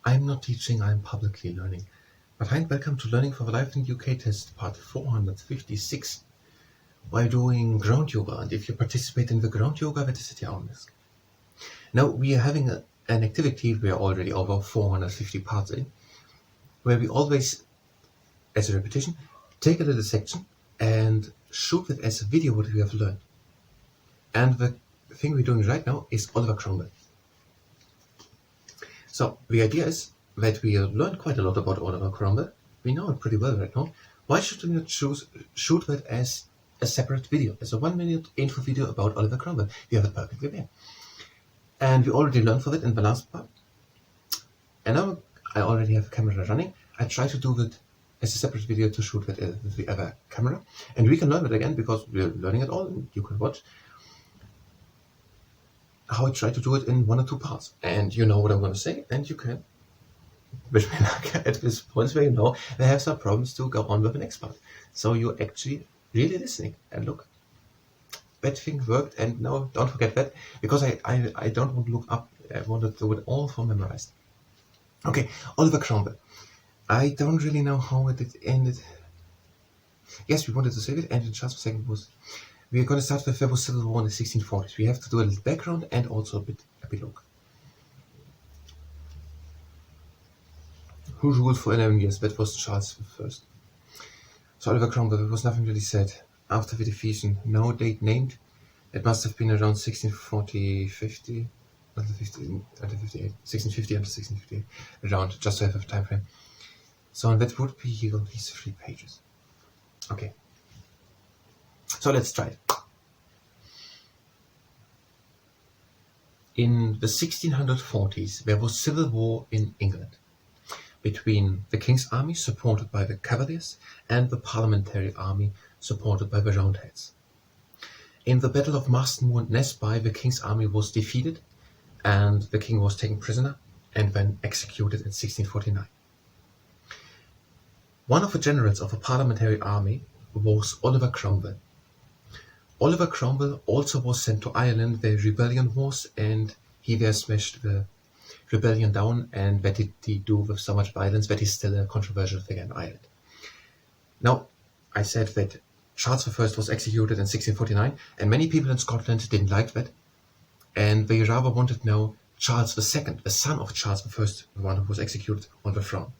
I'm not teaching, I'm publicly learning. But hi and welcome to Learning for the Life in UK test part 456 while doing ground yoga. And if you participate in the ground yoga, that is at your own risk. Now we are having an activity we are already over 450 parts in, where we always, as a repetition, take a little section and shoot it as a video what we have learned. And the thing we're doing right now is Oliver Cromwell. So the idea is that we have learned quite a lot about Oliver Cromwell. We know it pretty well right now. Why should we not shoot that as a separate video, as a 1-minute info video about Oliver Cromwell? We have it perfectly there. And we already learned for that in the last part. And now I already have a camera running. I try to do it as a separate video to shoot it with the other camera. And we can learn it again because we're learning it all. And you can watch how I try to do it in 1 or 2 parts. And you know what I'm going to say, and you can wish me luck at this point where you know they have some problems to go on with the next part. So you're actually really listening. And look, that thing worked, and now don't forget that, because I don't want to look up, I want to do it all for memorized. Okay, Oliver Cromwell. I don't really know how it ended. Yes, we wanted to save it, and in just a second was... We are going to start with there was civil war in the 1640s. We have to do a little background and also a bit epilogue. Who ruled for 11 years? That was Charles I. So Oliver Cromwell, there was nothing really said. After the defeation, no date named. It must have been around 1640-50, until 1658, 1650 until 1658, around, just to have a time frame. So that would be on these 3 pages. Okay. So let's try it. In the 1640s, there was civil war in England between the King's army, supported by the Cavaliers, and the Parliamentary army, supported by the Roundheads. In the Battle of Marston Moor and Nesby, the King's army was defeated, and the King was taken prisoner and then executed in 1649. One of the generals of the Parliamentary army was Oliver Cromwell. Oliver Cromwell also was sent to Ireland where rebellion was, and he there smashed the rebellion down, and that did he do with so much violence that is still a controversial figure in Ireland. Now, I said that Charles I was executed in 1649, and many people in Scotland didn't like that, and they rather wanted now Charles II, the son of Charles I, the one who was executed, on the throne,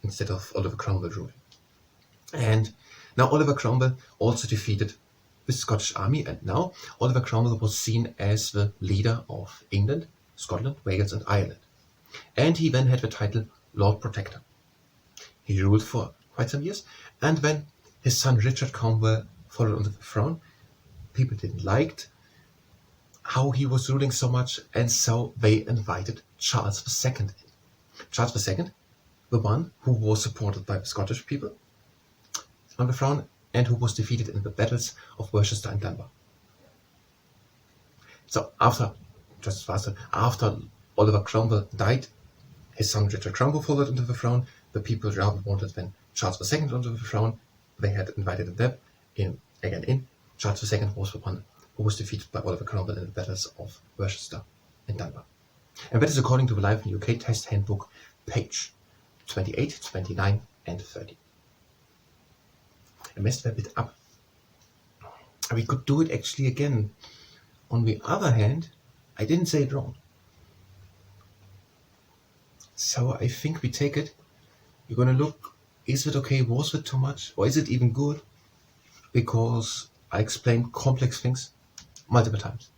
instead of Oliver Cromwell ruling. And now Oliver Cromwell also defeated the Scottish army, and now Oliver Cromwell was seen as the leader of England, Scotland, Wales and Ireland. And he then had the title Lord Protector. He ruled for quite some years, and when his son Richard Cromwell followed onto the throne, people didn't like how he was ruling so much, and so they invited Charles II in. Charles II, the one who was supported by the Scottish people on the throne, and who was defeated in the battles of Worcester and Dunbar. So after Oliver Cromwell died, his son Richard Cromwell followed into the throne. The people rather wanted then Charles II onto the throne. They had invited them in. Charles II was the one who was defeated by Oliver Cromwell in the battles of Worcester and Dunbar. And that is according to the Life in UK Test Handbook, page 28, 29 and 30. I messed that bit up. We could do it actually again. On the other hand, I didn't say it wrong. So I think we take it. You're going to look, is it okay, was it too much, or is it even good? Because I explained complex things multiple times.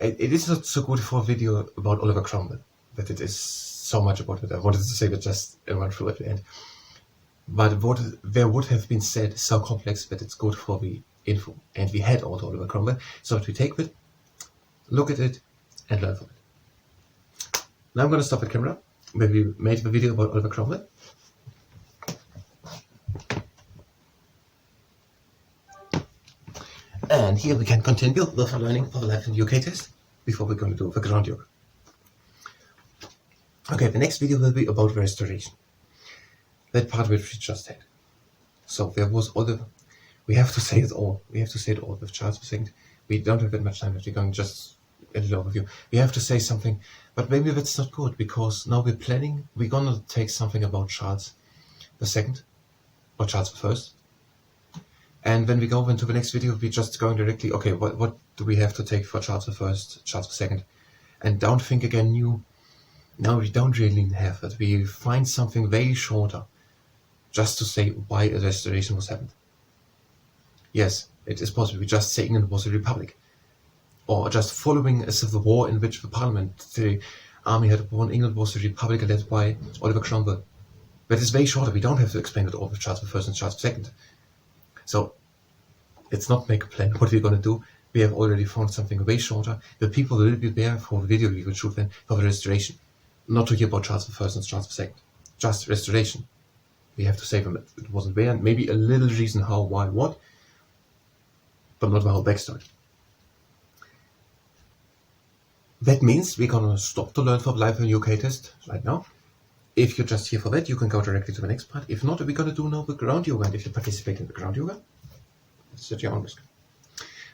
It is not so good for a video about Oliver Cromwell, that it is so much about it. I wanted to say that just and run through at the end. But what there would have been said is so complex that it's good for the info. And we had also Oliver Cromwell, so that we take it, look at it, and learn from it. Now I'm going to stop the camera, where we made the video about Oliver Cromwell. And here we can continue with our learning for the Life in UK test, before we're going to do the ground yoga. Okay, the next video will be about the restoration. That part which we just had. So there was Oliver. We have to say it all. We have to say it all with Charles II. We don't have that much time, but we're going to just a little overview. We have to say something, but maybe that's not good, because now we're planning, we're gonna take something about Charles II, or Charles I. And when we go into the next video, we're just going directly, okay, what do we have to take for Charles I, Charles II? And don't think again new. No, we don't really have it. We find something very shorter, just to say why a restoration was happened. Yes, it is possible. We just say England was a republic, or just following a civil war in which the parliament, the army had won. England was a republic led by Oliver Cromwell. That is very shorter. We don't have to explain it all with Charles I and Charles II. So let's not make a plan what we're going to do. We have already found something way shorter. The people will be there for the video we will shoot then for the restoration. Not to hear about Charles I and Charles II. Just restoration. We have to say them. It wasn't there. And maybe a little reason how, why, what. But not the whole backstory. That means we're going to stop to learn for the Life in UK test right now. If you're just here for that, you can go directly to the next part. If not, we're going to do now the ground yoga. And if you participate in the ground yoga, it's at your own risk.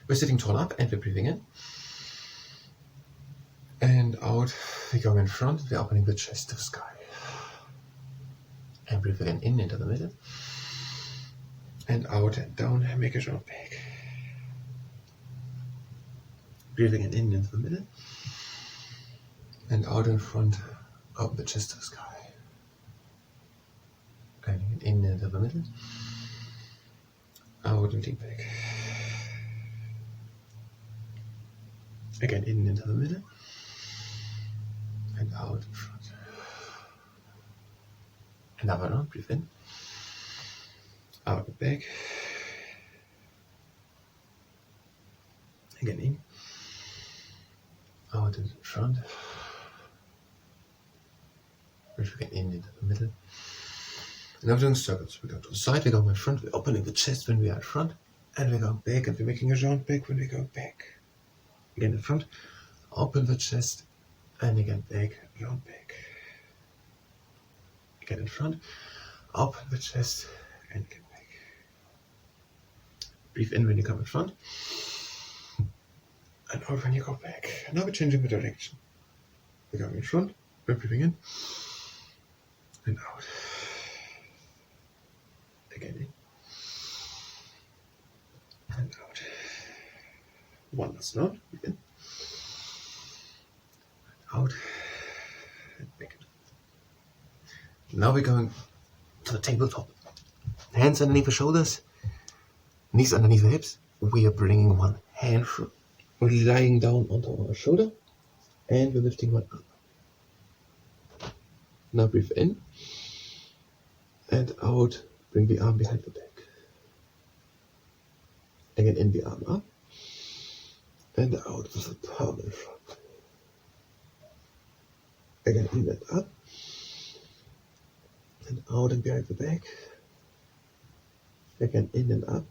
We're sitting tall up and we're breathing in. And out. We're going in front. We're opening the chest to the sky. And breathe again in into the middle. And out and down and make a jump back. Breathing in into the middle. And out in front. Open the chest to the sky. Going in into the middle. Out and deep back. Again in into the middle. And out in front. Another round, breathe in. Out and back. Again in. Out in front. Breathe again in into the middle. And now we're doing circles. We go to the side, we go in front, we're opening the chest when we are in front, and we go back, and we're making a round back when we go back. Again in front, open the chest, and again back, round back. Again in front, open the chest, and again back. Breathe in when you come in front, and out when you go back. And now we're changing the direction. We're going in front, we're breathing in, and out. Again in, and out. One last round, breathe in, and out, and back in. Now we're going to the tabletop. Hands underneath the shoulders, knees underneath the hips. We are bringing one hand through. We're lying down onto our shoulder, and we're lifting one up. Now breathe in, and out. Bring the arm behind the back. Again in the arm up. And out with the palm in front. Again in and up. And out and behind the back. Again in and up.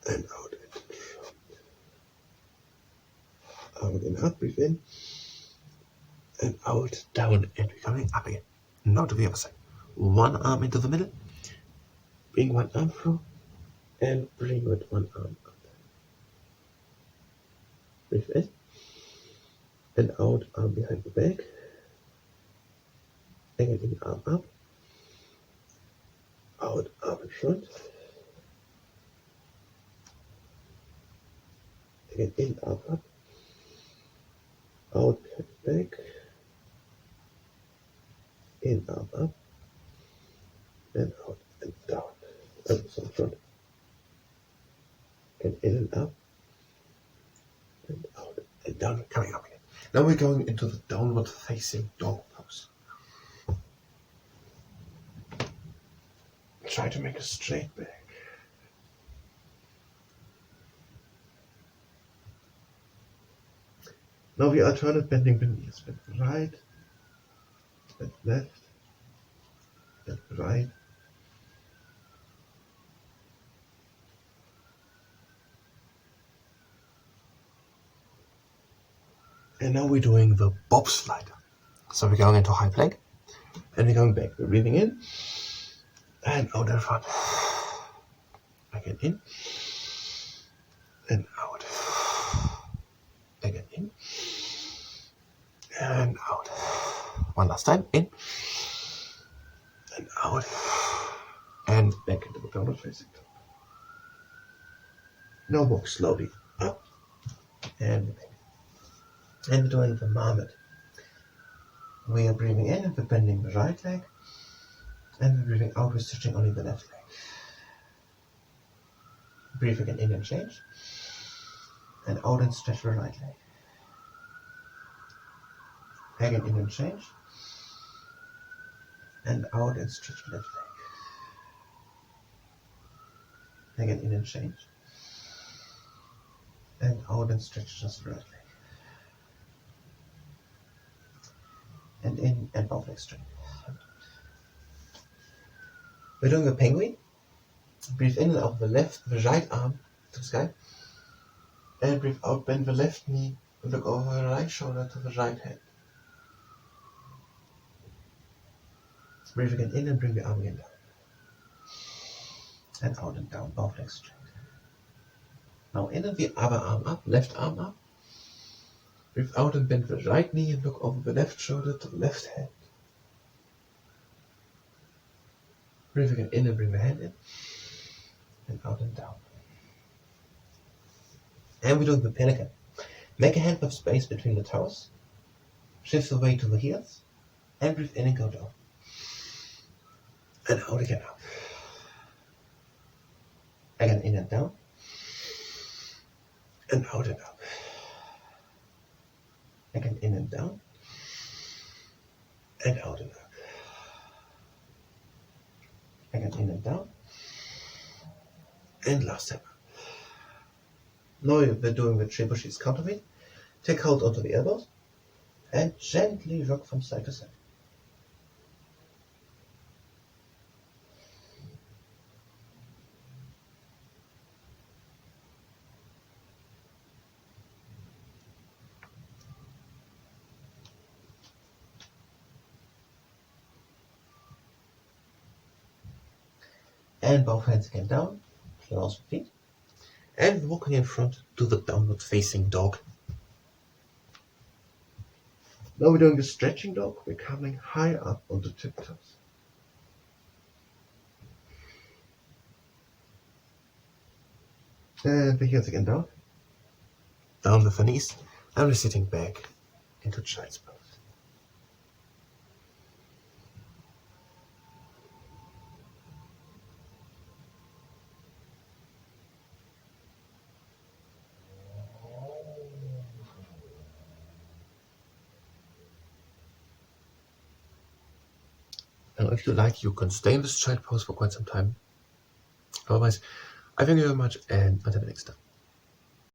And out and in front. Out and up, breathe in. And out, down, and we're coming up again. Now to the other side. One arm into the middle, bring one arm through, and bring with one arm up. Breathe in, and out, arm behind the back, again in, arm up, out, arm in front, again in, arm up, out, behind the back, in, arm up, and out and down, and so front, and in and up, and out and down, coming up again. Now we're going into the downward facing dog pose. Try to make a straight back. Now we alternate bending the knees, bend right, bend left, bend right, and now we're doing the bobslide. So we're going into high plank, and we're going back. We're breathing in, and out in front. Again in, and out. Again and out. One last time, in and out, and back into the downward facing dog. Now walk slowly up and back. And we're doing the marmot. We are breathing in and we're bending the right leg, and we're breathing out, we're stretching only the left leg. Breathe again in and change, and out and stretch the right leg. Again in and change, and out and stretch the left leg. Again in and change, and out and stretch just the right leg. And in and both legs straight. We're doing a penguin. Breathe in and out the right arm to the sky, and breathe out, bend the left knee, and look over the right shoulder to the right hand. Breathe again in and bring the arm again down. And out and down, both legs straight. Now in and the other arm up, left arm up. Breathe out and bend the right knee and look over the left shoulder to the left hand. Breathe again in and bring the hand in. And out and down. And we're doing the pelican. Make a hand with space between the toes. Shift the weight to the heels. And breathe in and go down. And out again up. Again in and down. And out and up. Again in and down. And out and up. Again in and down. And last time up. Now we're doing the trebuchet's counterweight. Take hold onto the elbows and gently rock from side to side. And both hands again down, close the feet, and walking in front to the downward facing dog. Now we're doing the stretching dog. We're coming high up on the tiptoes. And the heels again down, down with the knees, and we're sitting back into child's pose. Now, if you like, you can stay in this child pose for quite some time. Otherwise, I thank you very much, and until the next time.